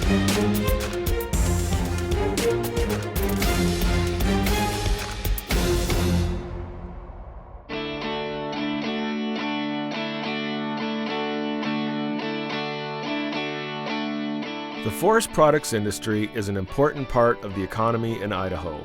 The forest products industry is an important part of the economy in Idaho.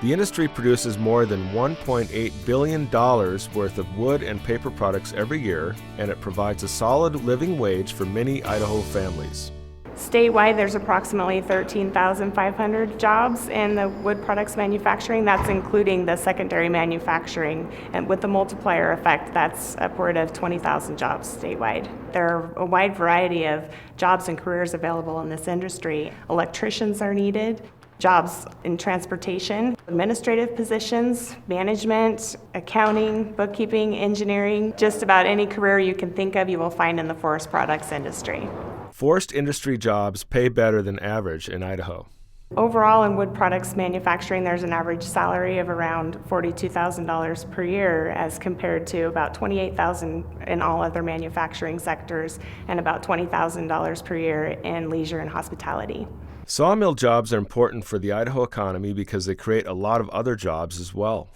The industry produces more than $1.8 billion worth of wood and paper products every year, and it provides a solid living wage for many Idaho families. Statewide, there's approximately 13,500 jobs in the wood products manufacturing. That's including the secondary manufacturing. And with the multiplier effect, that's upward of 20,000 jobs statewide. There are a wide variety of jobs and careers available in this industry. Electricians are needed, jobs in transportation, administrative positions, management, accounting, bookkeeping, engineering. Just about any career you can think of, you will find in the forest products industry. Forest industry jobs pay better than average in Idaho. Overall, in wood products manufacturing, there's an average salary of around $42,000 per year as compared to about $28,000 in all other manufacturing sectors and about $20,000 per year in leisure and hospitality. Sawmill jobs are important for the Idaho economy because they create a lot of other jobs as well.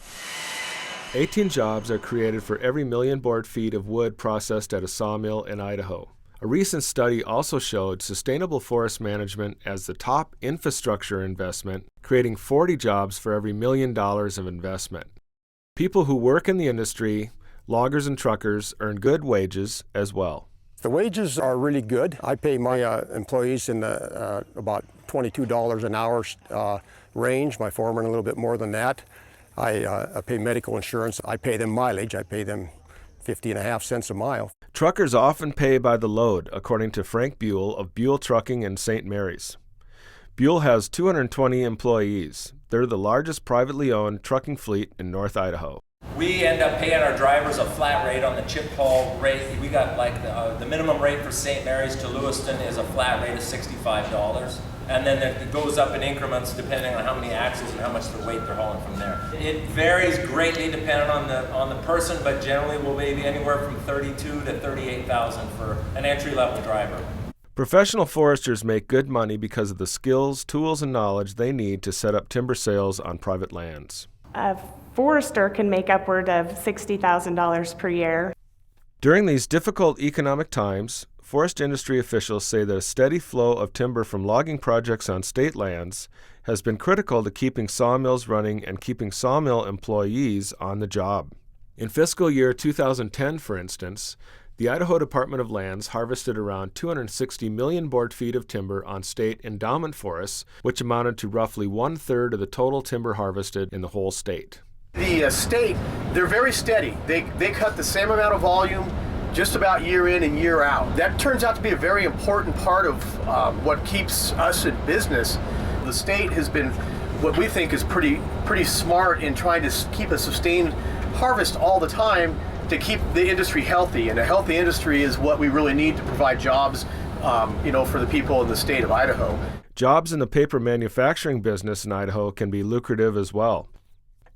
18 jobs are created for every million board feet of wood processed at a sawmill in Idaho. A recent study also showed sustainable forest management as the top infrastructure investment, creating 40 jobs for every $1 million of investment. People who work in the industry, loggers and truckers, earn good wages as well. The wages are really good. I pay my employees in the about $22 an hour range, my foreman a little bit more than that. I pay medical insurance. I pay them mileage. I pay them 50.5 cents a mile. Truckers often pay by the load, according to Frank Buell of Buell Trucking in St. Mary's. Buell has 220 employees. They're the largest privately owned trucking fleet in North Idaho. We end up paying our drivers a flat rate on the chip haul rate. We got like the minimum rate for St. Mary's to Lewiston is a flat rate of $65. And then it goes up in increments depending on how many axles and how much the weight they're hauling from there. It varies greatly depending on the person, but generally will be anywhere from $32,000 to $38,000 for an entry-level driver. Professional foresters make good money because of the skills, tools, and knowledge they need to set up timber sales on private lands. A forester can make upward of $60,000 per year. During these difficult economic times, forest industry officials say that a steady flow of timber from logging projects on state lands has been critical to keeping sawmills running and keeping sawmill employees on the job. In fiscal year 2010, for instance, the Idaho Department of Lands harvested around 260 million board feet of timber on state endowment forests, which amounted to roughly 1/3 of the total timber harvested in the whole state. The state, they're very steady. They cut the same amount of volume just about year in and year out. That turns out to be a very important part of what keeps us in business. The state has been what we think is pretty smart in trying to keep a sustained harvest all the time to keep the industry healthy. And a healthy industry is what we really need to provide jobs for the people in the state of Idaho. Jobs in the paper manufacturing business in Idaho can be lucrative as well.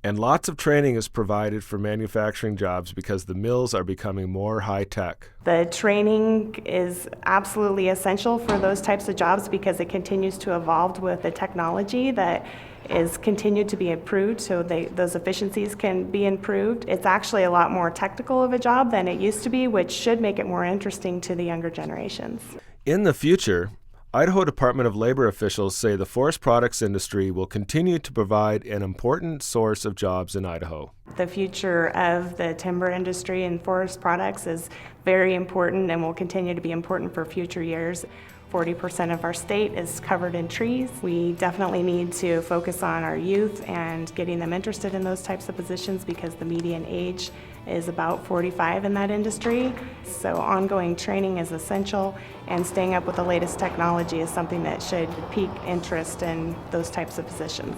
And lots of training is provided for manufacturing jobs because the mills are becoming more high-tech. The training is absolutely essential for those types of jobs because it continues to evolve with the technology that is continued to be improved, so those efficiencies can be improved. It's actually a lot more technical of a job than it used to be, which should make it more interesting to the younger generations. In the future, Idaho Department of Labor officials say the forest products industry will continue to provide an important source of jobs in Idaho. The future of the timber industry and forest products is very important and will continue to be important for future years. 40% of our state is covered in trees. We definitely need to focus on our youth and getting them interested in those types of positions because the median age is about 45 in that industry. So ongoing training is essential, and staying up with the latest technology is something that should pique interest in those types of positions.